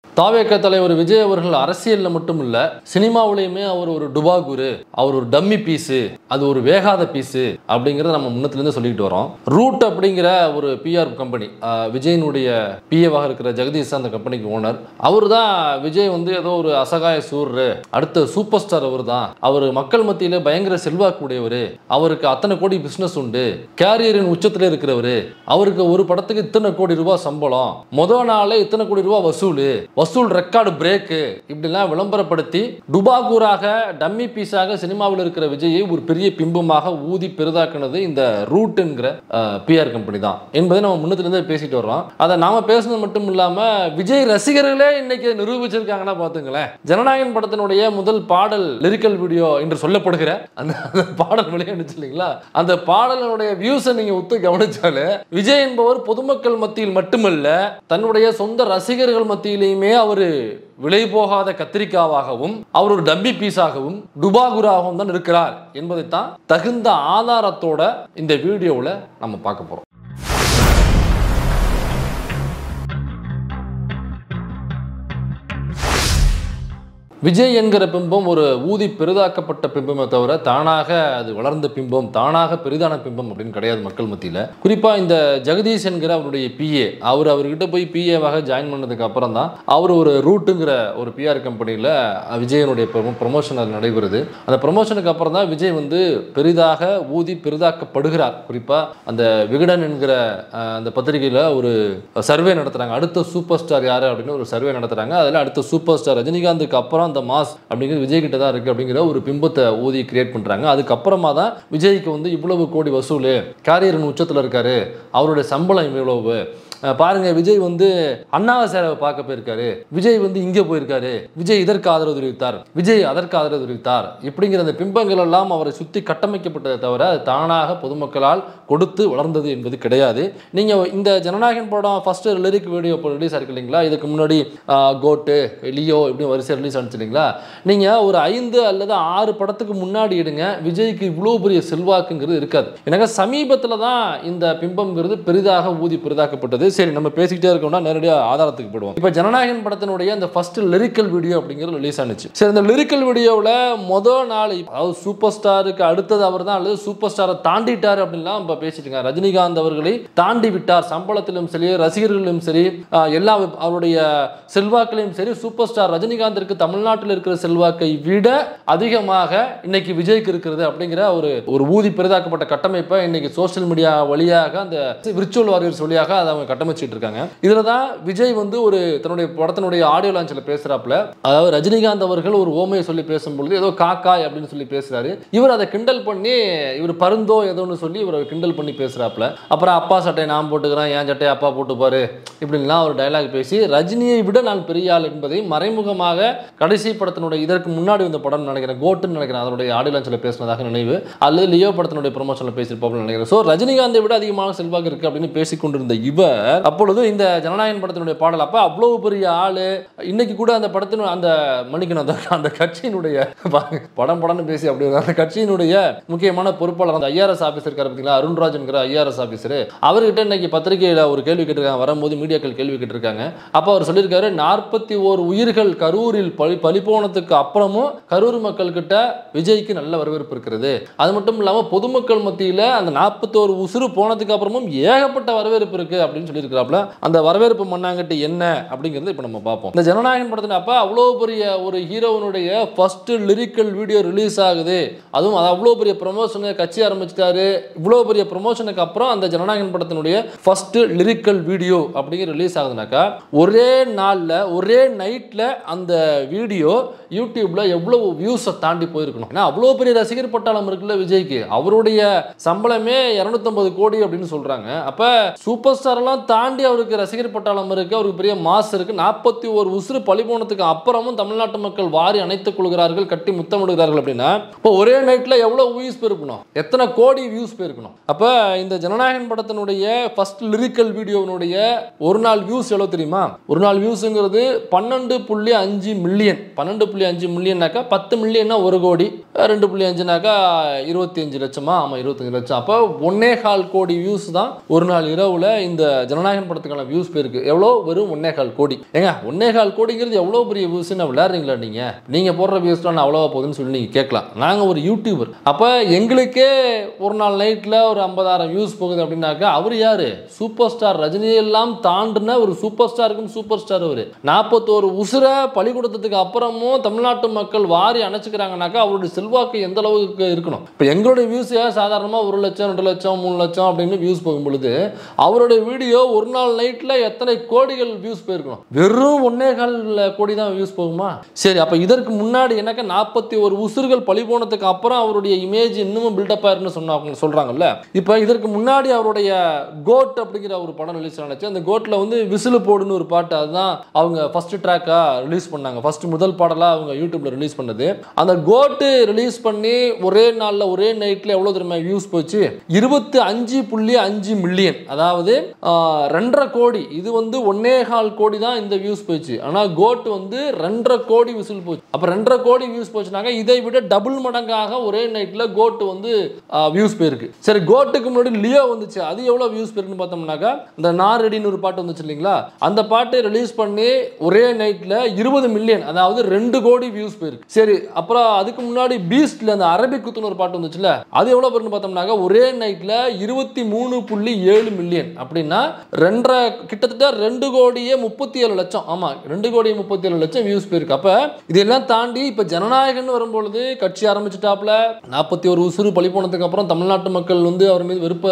தாவேக தலைவர் விஜய் அவர்கள் அரசியல்ல மட்டும் இல்ல சினிமாவிலையுமே அவர் ஒரு டுபாகுரு, அவர் ஒரு டம்மி பீஸு, அது ஒரு வேகாத பீஸு அப்படிங்கிறத நம்ம முன்னத்திலிருந்து சொல்லிட்டு வரோம். ரூட் அப்படிங்கிற ஒரு பிஆர் கம்பெனி, விஜயனுடைய பிஏவாக இருக்கிற ஜெகதீஷ் அந்த கம்பெனிக்கு ஓனர். அவர் தான் விஜய் வந்து ஏதோ ஒரு அசகாய சூர்ரு, அடுத்த சூப்பர் ஸ்டார் அவர் தான், அவர் மக்கள் மத்தியில் பயங்கர செல்வாக்குடையவர், அவருக்கு அத்தனை கோடி பிஸ்னஸ் உண்டு, கேரியரின் உச்சத்தில் இருக்கிறவர், அவருக்கு ஒரு படத்துக்கு இத்தனை கோடி ரூபாய் சம்பளம், முதல் நாளே இத்தனை கோடி ரூபாய் வசூல் ரெக்கார்டு பிரேக்கு, இப்படிலாம் விளம்பரப்படுத்தி டுபாகூராக டம்மி பீஸாக சினிமாவில் இருக்கிற விஜயை ஒரு பெரிய பிம்பமாக ஊதி பெரிதாக்குனது இந்த ரூட் என்கிற பிஆர் கம்பெனி தான் என்பதை நம்ம முன்னத்திலிருந்து பேசிட்டு வர்றோம். அதை நாம பேசுனது மட்டும் இல்லாம விஜய் ரசிகர்களே இன்னைக்கு நிரூபிச்சிருக்காங்கன்னா பாத்துங்களேன். ஜனநாயகன் படத்தினுடைய முதல் பாடல் லிரிக்கல் வீடியோ என்று சொல்லப்படுகிற அந்த பாடல் வெளியாடுச்சு இல்லைங்களா, அந்த பாடலுடைய வியூஸை நீங்க ஒத்து கவனிச்சாலே விஜய் என்பவர் பொதுமக்கள் மத்தியில் மட்டுமல்ல தன்னுடைய சொந்த ரசிகர்கள் மத்தியிலேயுமே அவர் விலை போகாத கத்திரிக்காவாகவும் அவர் ஒரு டம்மி பீஸாகவும் டுபாகுராகவும் தான் இருக்கிறார் என்பதைத்தான் தகுந்த ஆதாரத்தோட இந்த வீடியோவில் நம்ம பார்க்க போறோம். விஜய் என்கிற பிம்பம் ஒரு ஊதி பெரிதாக்கப்பட்ட பிம்பமே தவிர தானாக அது வளர்ந்த பிம்பம், தானாக பெரிதான பிம்பம் அப்படின்னு கிடையாது மக்கள் மத்தியில். குறிப்பாக இந்த ஜெகதீஷ் என்கிற அவருடைய பிஏ, அவர்கிட்ட போய் பிஏவாக ஜாயின் பண்ணதுக்கு அப்புறம் தான் அவர் ஒரு ரூட்டுங்கிற ஒரு பிஆர் கம்பெனியில் விஜயனுடைய ப்ரொமோஷன் அது நடைபெறுது. அந்த ப்ரொமோஷனுக்கு அப்புறம் தான் விஜய் வந்து பெரிதாக ஊதி பெரிதாக்கப்படுகிறார். குறிப்பாக அந்த விகடன் என்கிற அந்த பத்திரிகையில் ஒரு சர்வே நடத்துகிறாங்க, அடுத்த சூப்பர் ஸ்டார் யார் அப்படின்னு ஒரு சர்வே நடத்துகிறாங்க. அதில் அடுத்த சூப்பர் ஸ்டார் ரஜினிகாந்துக்கு அப்புறம் அந்த மாஸ் அப்படிங்கிறது விஜய் கிட்ட தான் இருக்கு அப்படிங்கிற ஒரு பிம்பத்தை ஊதி கிரியேட் பண்றாங்க. அதுக்கப்புறமா தான் விஜய்க்கு வந்து இவ்வளவு கோடி வசூல், கேரியரின் உச்சத்தில் இருக்காரு, அவருடைய சம்பளம் இவ்வளவு பாருங்க, விஜய் வந்து அண்ணாவை சேரவை பார்க்க போயிருக்காரு, விஜய் வந்து இங்கே போயிருக்காரு, விஜய் இதற்கு ஆதரவு தெரிவித்தார், விஜய் அதற்கு ஆதரவு தெரிவித்தார், இப்படிங்கிற அந்த பிம்பங்கள் எல்லாம் அவரை சுற்றி கட்டமைக்கப்பட்டதை தவிர அது தானாக பொதுமக்களால் கொடுத்து வளர்ந்தது என்பது கிடையாது. நீங்க இந்த ஜனநாயகன் படம் ஃபர்ஸ்ட் லிரிக் வீடியோ ரிலீஸ் ஆயிருக்கு இல்லைங்களா, இதுக்கு முன்னாடி கோட்டு, லியோ இப்படி வரிசை ரிலீஸ் ஆனிச்சு இல்லைங்களா, நீங்க ஒரு 5 அல்லது 6 படத்துக்கு முன்னாடி எடுங்க, விஜய்க்கு இவ்வளவு பெரிய செல்வாக்குங்கிறது இருக்காது. எனக்கு சமீபத்தில் தான் இந்த பிம்பம்ங்கிறது பெரிதாக ஊதி பெரிதாக்கப்பட்டது. சரி, நம்ம பேசிக்கிட்டே இருக்கோம்னா நேரடியாக ஆதாரத்துக்கு போடுவோம். இப்போ ஜனநாயகன் படத்தினுடைய அந்த ஃபர்ஸ்ட் லிரிக்கல் வீடியோ அப்படிங்கிறது ரிலீஸ் ஆனிச்சு. சரி, இந்த லிரிக்கல் வீடியோவில் முதல் நாள் அதாவது சூப்பர் ஸ்டாருக்கு அடுத்தது அவர் தான் அல்லது சூப்பர் ஸ்டாரை தாண்டிட்டார் அப்படின்லாம் நம்ம பேசிட்டு இருக்காங்க. ரஜினிகாந்த் அவர்களை தாண்டி விட்டார், சம்பளத்திலும் சரி ரசிகர்களிலும் சரி எல்லா அவருடைய செல்வாக்கிலையும் சரி சூப்பர் ஸ்டார் ரஜினிகாந்திற்கு தமிழ்நாட்டில் இருக்கிற செல்வாக்கை விட அதிகமாக இன்னைக்கு விஜய்க்கு இருக்கிறது அப்படிங்கிற ஒரு ஊதி பெரிதாக்கப்பட்ட கட்டமைப்பை இன்னைக்கு சோசியல் மீடியா வழியாக அந்த விர்ச்சுவல் வாரியர்ஸ் வழியாக அதை அவங்க கட்டமைச்சிட்டு இருக்காங்க. இதுல தான் விஜய் வந்து ஒரு தன்னுடைய படத்தினுடைய ஆடியோ லான்ச்ல பேசுறாப்ல, அதாவது ரஜினிகாந்த் அவர்கள் ஒரு ஓமையை சொல்லி பேசும்பொழுது ஏதோ காக்காய் அப்படின்னு சொல்லி பேசுறாரு, இவர் அதை கிண்டல் பண்ணி இவர் பருந்தோ ஏதோன்னு சொல்லி இவர் கிண்டல் பண்ணி பேசுறாப்ல. அப்புறம் அப்பா சட்டையை நான் போட்டுக்கிறேன், என் சட்டையை அப்பா போட்டுப்பாரு இப்படின்லாம் ஒரு டயலாக் பேசி ரஜினியை விட நான் பெரிய ஆள் என்பதை மறைமுகமாக கடைசி படத்தினுடைய இதற்கு முன்னாடி வந்த படம் நினைக்கிறேன், கோட்டுன்னு நினைக்கிறேன், அதனுடைய ஆடியோ லான்ச்ல பேசினதாக நினைவு, அல்லது லியோ படத்தினுடைய ப்ரொமோஷன்ல பேசியிருப்பாங்க நினைக்கிறேன். ஸோ ரஜினிகாந்தை விட அதிகமான செல்வாக்கு இருக்கு அப்படின்னு பேசிக்கொண்டிருந்த இவர் அப்பொழுது இந்த ஜனநாயகன் படத்தினுடைய பாடல் அப்ப அவ்வளவு பெரிய ஆளு, இன்னைக்கு கூட அந்த படத்தின் அந்த மன்னிக்கணும் அந்த கட்சியினுடைய படம்னு பேசி அப்படி அந்த கட்சியினுடைய முக்கியமான பொறுப்பாளர் அந்த ஐஆர்எஸ் ஆபீசர் இருக்காரு பார்த்தீங்களா, அருண்ராஜ் என்கிற ஐஆர்எஸ் ஆபீசர், அவர்கிட்ட இன்னைக்கு பத்திரிகையில ஒரு கேள்வி கேட்டிருக்காங்க, வரும்போது மீடியாக்கள் கேள்வி கேட்டிருக்காங்க. அப்ப அவர் சொல்லியிருக்காரு, 41 உயிர்கள் கரூரில் பலி போனதுக்கு அப்புறமும் கரூர் மக்கள் கிட்ட விஜய்க்கு நல்ல வரவேற்பு இருக்கிறது. அது மட்டும் இல்லாம பொதுமக்கள் மத்தியில் அந்த 41 உசுறு போனதுக்கு அப்புறமும் ஏகப்பட்ட வரவேற்பு இருக்கு அப்படின்னு சொல்லியிருக்கிறாப்ல. அந்த வரவேற்பு மண்ணாங்கட்டி என்ன அப்படிங்கிறது இப்போ நம்ம பார்ப்போம். இந்த ஜனநாயகன் படத்தில் அப்போ அவ்வளோ பெரிய ஒரு ஹீரோனுடைய ஃபர்ஸ்ட் லிரிக்கல் வீடியோ ரிலீஸ் ஆகுது, அதுவும் அது அவ்வளோ பெரிய ப்ரொமோஷனை கட்சி ஆரம்பிச்சிட்டாரு. இவ்வளோ பெரிய ப்ரொமோஷனுக்கு அப்புறம் அந்த ஜனநாயகன் படத்தினுடைய ஃபர்ஸ்ட் லிரிக்கல் வீடியோ அப்படிங்கிற ரிலீஸ் ஆகுதுனாக்கா ஒரே நாளில் ஒரே நைட்டில் அந்த வீடியோ யூடியூப்ல எவ்வளவு வியூஸை தாண்டி போயிருக்கணும். ஏன்னா அவ்வளோ பெரிய ரசிகர் பட்டாளம் இருக்குல்ல விஜய்க்கு, அவருடைய சம்பளமே 250 கோடி அப்படின்னு சொல்றாங்க. அப்ப சூப்பர் ஸ்டார் எல்லாம் தாண்டி அவருக்கு ரசிகர் பட்டாளம் இருக்கு, அவருக்கு பெரிய மாஸ் இருக்கு. 41 உசுறு பலி போனதுக்கு அப்புறமும் தமிழ்நாட்டு மக்கள் வாரி அணைத்துக் கொள்கிறார்கள், கட்டி முத்தமிடுகிறார்கள் அப்படின்னா இப்போ ஒரே நைட்ல எவ்வளவு வியூஸ் போயிருக்கணும், எத்தனை கோடி வியூஸ் போயிருக்கணும். அப்ப இந்த ஜனநாயகன் படத்தினுடைய ஃபர்ஸ்ட் லிரிக்கல் வீடியோனுடைய ஒரு நாள் வியூஸ் எவ்வளவு தெரியுமா? ஒரு நாள் வியூஸ்ங்கிறது 12.5 மில்லியன். 12.5 மில்லியன்னாக்கா 10 மில்லியன்னா 1 கோடி, 2.5னாக்கா 25 லட்சமா? ஆமா, 25 லட்சம். அப்போ 1.25 கோடி வியூஸ் தான் ஒரு நாள் இரவுல இந்த ஜனநாயகன் படத்துக்கான வியூஸ் போயிருக்கு எவ்வளோ? வெறும் 1.25 கோடி. ஏங்க 1.25 கோடிங்கிறது எவ்வளோ பெரிய வியூஸ்ன்னு விளையாடுறீங்களா நீங்கள் போடுற வியூஸ்லாம் அவ்வளோவா போகுதுன்னு சொல்லி நீங்கள் கேட்கலாம். நாங்கள் ஒரு யூடியூபர், அப்போ எங்களுக்கே ஒரு நாள் நைட்டில் ஒரு 50,000 வியூஸ் போகுது அப்படின்னாக்கா அவர் யார்? Super star. ரஜினியெல்லாம் தாண்டின ஒரு சூப்பர் ஸ்டாருக்கும் சூப்பர் ஸ்டார் அவர். 41 உசுரை பலி கொடுத்ததுக்கு அப்புறமும் தமிழ்நாட்டு மக்கள் வாரி அணைச்சிக்கிறாங்கனாக்கா அவருடைய செல்வாக்கு எந்த அளவுக்கு இருக்கணும்? இப்போ எங்களுடைய வியூஸே சாதாரணமாக 1 லட்சம் 2 லட்சம் 3 லட்சம் அப்படின்னு வியூஸ் போகும் பொழுது அவருடைய வீடியோ ஒரு நாள் நைட்டில் எத்தனை கோடிகள் வியூஸ் போயிருக்கணும்? வெறும் 1.25 கோடி தான் வியூஸ் போகுமா? சரி, அப்போ இதற்கு முன்னாடி எனக்கு 41 உசுர்கள் பழி போனதுக்கு அப்புறம் அவருடைய இமேஜ் இன்னமும் பில்டப் ஆயிருன்னு சொல்றாங்கல்ல. இப்போ இதற்கு முன்னாடி அவருடைய கோட் அப்படிங்கிற ஒரு படம் ரிலீஸ் ஆனச்சு. அந்த கோட்ல வந்து விசில் போடுன்னு ஒரு பாட்டு, அதுதான் அவங்க ஃபர்ஸ்ட் ட்ராக்கா ரிலீஸ் பண்ணாங்க. ஃபர்ஸ்ட் முதல் பாடலா அவங்க யூடியூப்ல ரிலீஸ் பண்ணது. அந்த கோட்டு ரிலீஸ் பண்ணி ஒரே நாள்ல ஒரே நைட்ல எவ்வளவு தெரியுமா வியூஸ் போச்சு? 25.5 மில்லியன். அதாவது 2.5 கோடி. இது வந்து 1.25 கோடி தான் இந்த வியூஸ் போச்சு. ஆனா கோட் வந்து 2.5 கோடி விசில் போச்சு. அப்ப 2.5 கோடி வியூஸ் போச்சுனாக்க இதை விட டபுள் மடங்காக ஒரே நைட்ல கோட் வந்து வியூஸ் போயிருக்கு. சரி, கோட்டுக்கு முன்னாடி லியோ வந்துச்சு. அது எவ்வளவு வியூஸ் போயிருக்குன்னு பார்த்தோம்னாக்கா இந்த நாரெடின்னு ஒரு பாட்டு வந்துச்சு இல்லைங்களா? அந்த பாட்டு ரிலீஸ் பண்ணி ஒரே நைட்ல 20 மில்லியன், அதாவது 2 கோடி வியூஸ் போயிருக்கு. சரி, அப்புறம் அதுக்கு முன்னாடி பீஸ்ட்ல அந்த அரபிக் குத்துன்னு ஒரு பாட்டு வந்துச்சுல, அது எவ்வளவு பேருன்னு பார்த்தோம்னாக்க ஒரே நைட்ல 23.7 மில்லியன். அப்படின்னா கிட்டத்தட்ட 2 கோடியே 37 லட்சம். ஆமா, 2 கோடியே 37 லட்சம் வியூஸ் போயிருக்கு. அப்ப இதெல்லாம் தாண்டி இப்ப ஜனநாயகன் வரும்பொழுது கட்சி ஆரம்பிச்சுட்டாப்ல 41 உசுறு பழி போனதுக்கு அப்புறம் தமிழ்நாட்டு மக்கள் வந்து அவர் மீது வெறுப்ப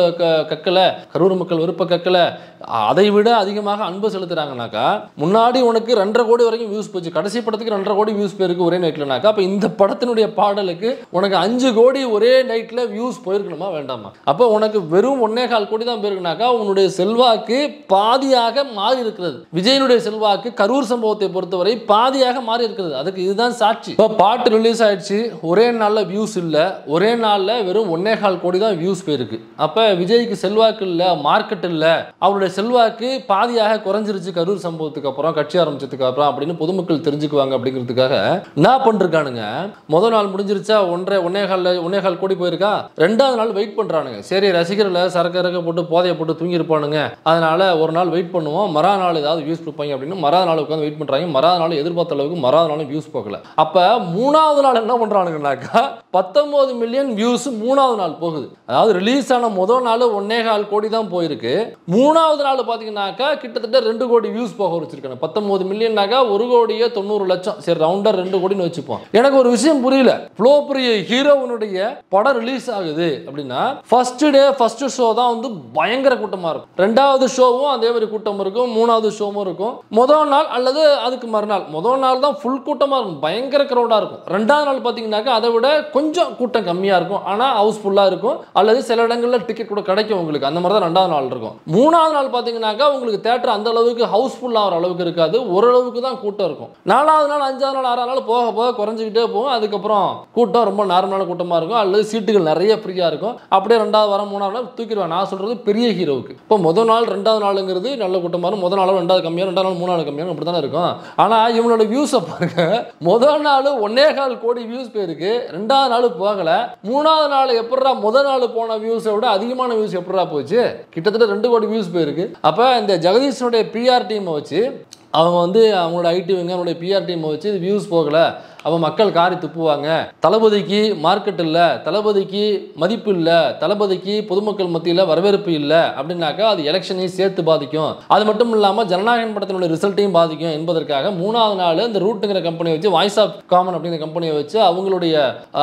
கக்கல, கரூர் மக்கள் வெறுப்ப கக்கல, அதை விட அதிகமாக அன்பு செலுத்துறாங்கனாக்கா முன்னாடி உனக்கு 2.5 கோடி வரைக்கும் வியூஸ் போச்சு, கடைசி படத்துக்கு 2.5 கோடி வியூஸ் போயிருக்கு ஒரே நைட்லனாக்கா, அப்ப இந்த படத்தினுடைய பாடலுக்கு உனக்கு 5 கோடி ஒரே நைட்ல வியூஸ் போயிருக்கணுமா வேண்டாமா? அப்ப உனக்கு வெறும் 1.25 கோடி தான் போயிருக்குனாக்கா உன்னுடைய செல்வாக்கு பாதியாக மாறி இருக்கிறது. விஜயனுடைய செல்வாக்கு கரூர் சம்பவத்தை பொறுத்தவரை பாதியாக மாறி இருக்கிறது. அதுக்கு இதுதான் சாட்சி. இப்ப பாட்டு ரிலீஸ் ஆயிடுச்சு, ஒரே நாள்ல வியூஸ் இல்ல, ஒரே நாள்ல வெறும் 1.25 கோடி தான் வியூஸ் போயிருக்கு. அப்ப விஜய்க்கு செல்வாக்கு இல்ல, மார்க்கெட் இல்ல, அவருடைய செல்வாக்கு பாதியாக குறைஞ்சிருச்சு கரூர் சம்பவத்துக்கு அப்புறம், கட்சி ஆரம்பிச்சதுக்கு அப்புறம் அப்படின்னு பொதுமக்கள் தெரிஞ்சுக்குவாங்க அப்படிங்கிறதுக்காக என்ன பண்றானுங்க? முதல் நாள் முடிஞ்சிருச்சா 1.25 கோடி போயிருக்கா, 2வது நாள் வெயிட் பண்றானுங்க. சரி, ரசிகர்ல சரக்கு போட்டு போதையை போட்டு தூங்கி இருப்பானுங்க, அதனால ஒரு நாள் வெயிட் பண்ணுவோம், மறாத நாள் ஏதாவது வியூஸ் கொடுப்பாங்க அப்படின்னு மறாத நாள் உட்காந்து வெயிட் பண்றாங்க. மறாத நாள் எதிர்பார்த்த அளவுக்கு மறாத நாள் வியூஸ் போகல. அப்ப 3வது நாள் என்ன பண்றானுங்கன்னாக்கா 19 மில்லியன் வியூஸ் 3வது நாள் போகுது. அதாவது ரிலீஸ் ஆன முதல் நாள் 1.25 கோடி தான் போயிருக்கு, 3வது நாள் பாத்தீங்கன்னாக்கா கிட்டத்தட்ட 2 கோடி வியூஸ் போக வச்சிருக்காங்க. 19 மில்லியன்னாக்கா 1 கோடியே 90 லட்சம். சரி, ரவுண்டா 2 கோடின்னு வச்சுப்போம். எனக்கு ஒரு விஷயம் புரியல, இவ்வளோ பெரிய ஹீரோனுடைய படம் ரிலீஸ் ஆகுது அப்படின்னா ஃபர்ஸ்ட் டே ஃபர்ஸ்ட் ஷோ தான் வந்து பயங்கர கூட்டமா இருக்கும், 2வது ஷோவும் அதே மாதிரி கூட்டம் இருக்கும், 3வது ஷோவும் இருக்கும், முதல் நாள் அல்லது அதுக்கு மறுநாள், முதல் நாள் தான் ஃபுல் கூட்டமா இருக்கும், பயங்கர கிரௌடா இருக்கும். 2வது நாள் பாத்தீங்கன்னாக்கா அதை விட கொஞ்சம் கூட்டம் கம்மியா இருக்கும், ஆனா ஹவுஸ்ஃபுல்லா இருக்கும், அல்லது சில இடங்கள்ல டிக்கெட் கூட கிடைக்கும் உங்களுக்கு. அந்த மாதிரி தான் 2வது நாள் இருக்கும். 3வது நாள் பாத்தீங்கன்னாக்கா உங்களுக்கு தியேட்டர் அந்த அளவுக்கு ஹவுஸ்ஃபுல்லா ஆகிற அளவுக்கு இருக்காது, ஓரளவுக்கு தான் கூட்டம் இருக்கும். 4வது நாள் 5வது நாள் 6வது நாள் போக போக குறைஞ்சிக்கிட்டே போகும். அதுக்கப்புறம் கூட்டம் ரொம்ப நார்மலான கூட்டமா இருக்கும், அல்லது சீட்டுகள் நிறைய ஃப்ரீயா இருக்கும். அப்படியே 2வது வாரம் 3வது நாள் தூக்கிடுவாங்க. நான் சொல்றது பெரிய ஹீரோவுக்கு. இப்போ முதல் நாள் 2வது நாளுங்கிறது நல்ல கூட்டமா இருக்கும், முதல் நாள் 2வது கம்மியா, 2வது நாள் 3வது கம்மியா, அப்படி தானே இருக்கும். ஆனா இவனோட வியூஸை பாருங்க, முதல் நாள் 1.25 கோடி வியூஸ் போயிருக்கு, 2வது நாள் போகல, 3வது நாள் எப்படா முதல் நாள் போன வியூஸை விட அதிகமான வியூஸ் எப்படா போச்சு? கிட்டத்தட்ட 2 கோடி வியூஸ் போயிருக்கு. அப்ப இந்த ஜெகதீஷனுடைய பிஆர் டீமை வச்சு அவங்க வந்து அவங்களோட ஐடி விங்க அவங்களுடைய பிஆர் டீமை வச்சு வியூஸ் போகல, அப்போ மக்கள் காரி துப்புவாங்க, தளபதிக்கு மார்க்கெட் இல்லை, தளபதிக்கு மதிப்பு இல்லை, தளபதிக்கு பொதுமக்கள் மத்தியில் வரவேற்பு இல்லை அப்படின்னாக்கா அது எலெக்ஷனையும் சேர்த்து பாதிக்கும், அது மட்டும் இல்லாமல் ஜனநாயகன் படத்தினுடைய ரிசல்ட்டையும் பாதிக்கும் என்பதற்காக 3வது நாள் இந்த ரூட்டுங்கிற கம்பெனியை வச்சு, வாய்ஸ் ஆஃப் காமன் அப்படிங்கிற கம்பெனியை வச்சு அவங்களுடைய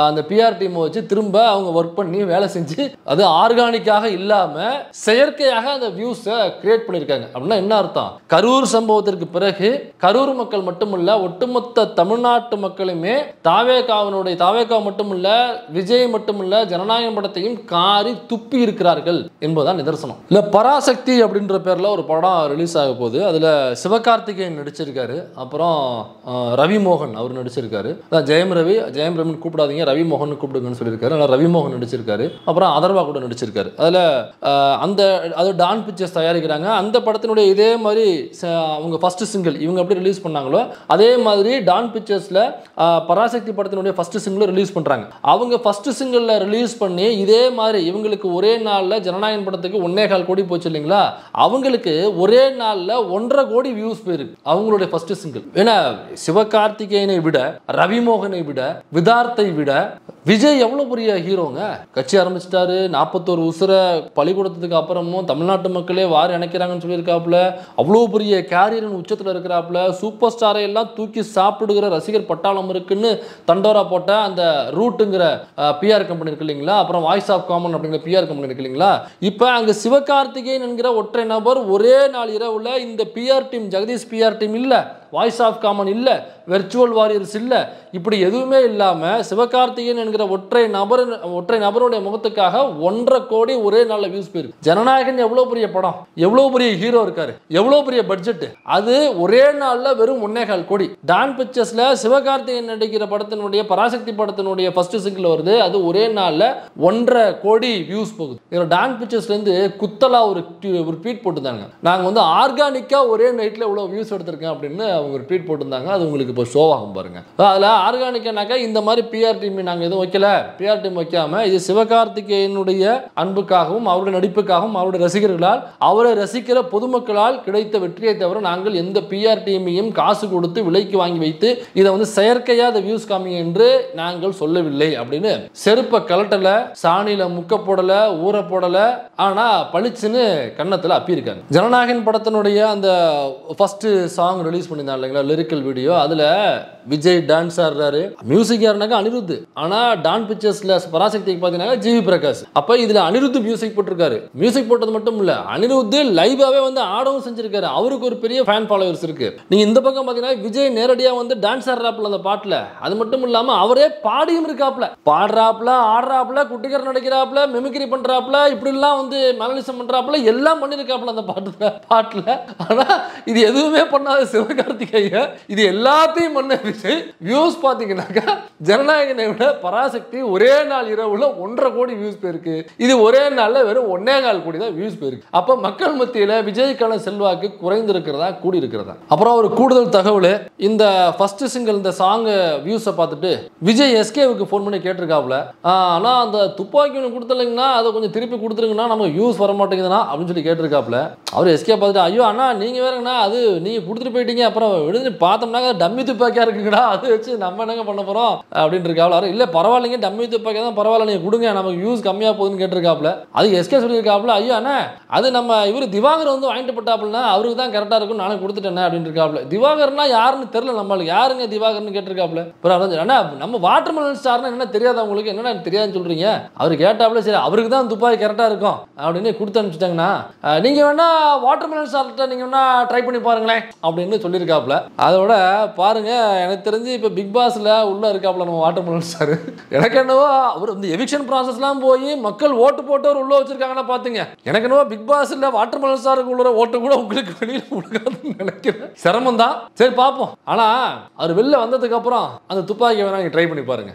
அந்த பிஆர் டீமை வச்சு திரும்ப அவங்க ஒர்க் பண்ணி வேலை செஞ்சு அது ஆர்கானிக்காக இல்லாமல் செயற்கையாக அந்த வியூஸை கிரியேட் பண்ணியிருக்காங்க. அப்படின்னா என்ன அர்த்தம்? கரூர் சம்பவத்திற்கு பிறகு கரூர் மக்கள் மட்டுமல்ல, ஒட்டுமொத்த தமிழ்நாட்டு மக்கள் தாவேகா மட்டுமல்ல, விஜய் மட்டுமல்ல, ஜனநாயகம் படத்தையும் காரி துப்பி இருக்கிறார்கள் என்பதுதான் நிதர்சனம். இல்ல பராசக்தி அப்படின்ற பேர்ல ஒரு படம் ரிலீஸ் ஆக போகுது. அதுல சிவகார்த்திகேயன் நடிச்சிருக்காரு, அப்புறம் ரவி மோகன் அவர் நடிச்சிருக்காரு. ஜெயம் ரவி கூப்பிடாதீங்க, ரவி மோகன் கூப்பிடுங்கன்னு சொல்லியிருக்காரு. ரவி மோகன் நடிச்சிருக்காரு, அப்புறம் அதர்வா கூட நடிச்சிருக்காரு. அதுல அது டான் பிக்சர்ஸ் தயாரிக்கிறாங்க. அந்த படத்தினுடைய இதே மாதிரி அவங்க ஃபர்ஸ்ட் சிங்கிள் இவங்க எப்படி ரிலீஸ் பண்ணாங்களோ அதே மாதிரி டான் பிக்சர்ஸ்ல பராசக்தி படத்தினுடைய ஃபர்ஸ்ட் சிங்கிள் ரிலீஸ் பண்றாங்க. அவங்க ஃபர்ஸ்ட் சிங்கிள்ல ரிலீஸ் பண்ணி இதே மாதிரி இவங்களுக்கு ஒரே நாள்ல ஜனநாயகன் படத்துக்கு 1.25 கோடி போச்சு இல்லைங்களா, அவங்களுக்கு ஒரே நாள்ல 1.5 கோடி வியூஸ் போயிருக்கு அவங்களுடைய ஃபர்ஸ்ட் சிங்கிள். ஏன்னா சிவகார்த்திகேயனை விட, ரவிமோகனை விட, விதார்த்தை விட விஜய் எவ்வளவு பெரிய ஹீரோங்க. கட்சி ஆரம்பிச்சிட்டாரு, 41 உசுரை பலி கொடுத்ததுக்கு அப்புறமும் தமிழ்நாட்டு மக்களே வாரி அணைக்கிறாங்கன்னு சொல்லியிருக்காப்புல, அவ்வளோ பெரிய கேரியரின் உச்சத்தில் இருக்கிறாப்புல, சூப்பர் ஸ்டாரை எல்லாம் தூக்கி சாப்பிடுகிற ரசிகர் பட்டாளம் இருக்குன்னு தண்டோரா போட்ட அந்த ரூட்டுங்கிற பிஆர் கம்பெனி இருக்கு இல்லைங்களா, அப்புறம் வாய்ஸ் ஆஃப் காமன் அப்படிங்கிற பிஆர் கம்பெனி இருக்கு இல்லைங்களா, இப்போ அங்கே சிவகார்த்திகேயன் என்கிற ஒற்றை நபர் ஒரே நாள் இரவுல இந்த PR team, Jagadish PR team இல்லை, வாய்ஸ் ஆஃப் காமன் இல்லை, வெர்ச்சுவல் வாரியர்ஸ் இல்லை, இப்படி எதுவுமே இல்லாமல் சிவகார்த்திகேயன் என்கிற ஒற்றை நபருடைய முகத்துக்காக 1.5 கோடி ஒரே நாளில் வியூஸ் போயிருக்கு. ஜனநாயகன் எவ்வளோ பெரிய படம், எவ்வளோ பெரிய ஹீரோ இருக்காரு, எவ்வளோ பெரிய பட்ஜெட், அது ஒரே நாளில் வெறும் 1.25 கோடி. டான் பிக்சர்ஸ்ல சிவகார்த்திகேயன் நடிக்கிற படத்தினுடைய பராசக்தி படத்தினுடைய ஃபர்ஸ்ட் சிங்கிள் வருது, அது ஒரே நாளில் 1.5 கோடி வியூஸ் போகுது. இதில் டான் பிக்சர்ஸ்லேருந்து குத்தலா ஒரு ட்வீட் போட்டுருந்தாங்க, நாங்கள் வந்து ஆர்கானிக்காக ஒரே நைட்டில் இவ்வளோ வியூஸ் எடுத்திருக்கேன் அப்படின்னு அவங்க ஒரு ட்வீட் போட்டிருந்தாங்க. அது உங்களுக்கு இப்போ ஷோ ஆகும் பாருங்க. அதில் ஆர்கானிக்கானாக்கா இந்த மாதிரி பிஆர் டீம் நாங்கள் எதுவும் வைக்கல, பிஆர் டீம் வைக்காம இது சிவகார்த்திகேயனுடைய அன்புக்காகவும் அவருடைய நடிப்புக்காகவும் அவருடைய ரசிகர்களால், அவரை ரசிக்கிற பொதுமக்களால் கிடைத்த வெற்றியை தவிர நாங்கள் எந்த பிஆர் டீமையும் காசு கொடுத்து விலைக்கு வாங்கி வைத்து இதை வந்து செயற்கையா அதை வியூஸ் காமி என்று நாங்கள் சொல்லவில்லை அப்படின்னு செருப்பை கலட்டல, சாணியில முக்க போடல, ஊற போடல, ஆனா பளிச்சுன்னு கன்னத்தில் அப்பியிருக்காங்க. ஜனநாயகன் படத்தினுடைய அந்த ஃபர்ஸ்ட் சாங் ரிலீஸ் பண்ணியிருந்தாங்க இல்லைங்களா, லிரிக்கல் வீடியோ, அதுல விஜய் டான்ஸ் ஆடுறாரு, மியூசிக் யாருனாக்கா அனிருத், ஆனா டான் பிக்சர்ஸ்ல பராசக்திக்கு பாத்தீங்கன்னா ஜிவி பிரகாஷ். அப்ப இதுல அனிருத் மியூசிக் போட்டிருக்காரு. மியூசிக் போட்டது மட்டும் இல்ல, அனிருத் லைவாவே வந்து ஆடவும் செஞ்சிருக்காரு. அவருக்கு ஒரு பெரிய ஃபேன் ஃபாலோவர்ஸ் இருக்கு. நீங்க இந்த பக்கம் பாத்தீங்கன்னா விஜய் நேரடியா வந்து டான்ஸ் ஆடுறாப்ல அந்த பாட்டுல, அது மட்டும் இல்லாம அவரே பாடியும் இருக்காப்ல, பாடுறாப்ல, ஆடுறாப்ல, குட்டிகர் நடிக்கிறாப்ல, மிமிக்ரி பண்றாப்ல, இப்படி எல்லாம் வந்து மனலிசம் பண்றாப்ல, எல்லாம் பண்ணிருக்காப்ல அந்த பாட்டுல. ஆனா இது எதுவுமே பண்ணாத சிவகார்த்திகேயன் இது எல்லாத்தையும் பண்ண விஜய் வியூஸ் பாத்தீங்கன்னாக்கா ஜனநாயகனை விட பராசக்தி ஒரே நாள் இரவுல 1.5 கோடி வியூஸ் போயிருக்கு. இது ஒரே நாள்ல வெறும் 1.25 கோடி தான் வியூஸ் போயிருக்கு. அப்ப மக்கள் மத்தியில விஜய்க்கான செல்வாக்கு குறைந்து இருக்கிறதா கூடி இருக்கிறதா? அப்புறம் ஒரு கூடுதல் தகவல், இந்த ஃபர்ஸ்ட் சிங்கிள் இந்த சாங் வியூஸை பார்த்துட்டு விஜய் எஸ்கேவுக்கு ஃபோன் பண்ணி கேட்டிருக்காப்ல, ஆனா அந்த துப்பாக்கி ஒன்று கொடுத்தலைங்கன்னா அதை கொஞ்சம் திருப்பி கொடுத்துருங்கன்னா நமக்கு வியூஸ் வர மாட்டேங்குதுன்னா அப்படின்னு சொல்லி கேட்டிருக்காப்ல. அவர் எஸ்கே பார்த்துட்டு, ஐயோ அண்ணா நீங்க வேறங்கண்ணா, அது நீங்க கொடுத்துட்டு போயிட்டீங்க, அப்புறம் விழுந்து பார்த்தோம்னாக்க டம்மி துப்பாக்கியா இருக்குங்கடா, அதை வச்சு நம்ம என்னங்க பண்ண போறோம் அப்படின்னு இருக்காப்ல. இல்ல பரவாயில்லைங்க, டம்மி துப்பாக்கியா தான் பரவாயில்ல, நீங்க கொடுங்க, நமக்கு வியூஸ் கம்மியா போகுதுன்னு கேட்டிருக்காப்ல. அது எஸ்கே சொல்லியிருக்காப்ல, ஐயோ அண்ணா அது நம்ம இவர் திவாகர் வந்து வாங்கிட்டு போட்டாப்லன்னா அவருக்கு தான் கரெக்டா இருக்கும், நானே கொடுத்துட்டேன் அப்படின்னு இருக்காப்ல. திவாகர்னா யாருன்னு தெரியல நம்மளுக்கு, யாருங்க திவாகர்னு கேட்டிருக்காப்ல. அண்ணா நம்ம வாட்டர்மெலன் ஸ்டார்னா என்ன தெரியாத உங்களுக்கு, என்னன்னா தெரியாதுன்னு சொல்றீங்க. அவர் கேட்டாப்ல, சரி அவருக்கு தான் துப்பாக்கி கரெக்டா இருக்கும் அப்படின்னு கொடுத்து அனுப்பிச்சிட்டாங்கன்னா, நீங்க வேணா வாட்டர்மெலன் ஸ்டார்ட்ட நீங்க வேணா ட்ரை பண்ணி பாருங்களேன் அப்படின்னு சொல்லியிருக்காப்ல. அதோட பாருங்க, எனக்கு தெரிஞ்சு இப்போ பிக் பாஸ்ல உள்ள இருக்காப்ல நம்ம வாட்டர்மெலன் ஸ்டார். எனக்கு என்னவோ அவர் இந்த எவிக்ஷன் ப்ராசஸ்லாம் போய் மக்கள் ஓட்டு போட்டு அவர் உள்ள வச்சிருக்காங்கன்னா பாத்துங்க. எனக்கு என்னவோ பிக் பாஸ்ல வாட்டர்மெலன் ஸ்டாருக்கு உள்ள ஓட்டு கூட உங்களுக்கு வெளியில் கொடுக்காதுன்னு நினைக்கிறேன். சிரமம் தான், சரி பார்ப்போம். ஆனா அவர் வெளில வந்ததுக்கு அப்புறம் அந்த துப்பாக்கி வேணா நீங்க ட்ரை பண்ணி பாருங்க.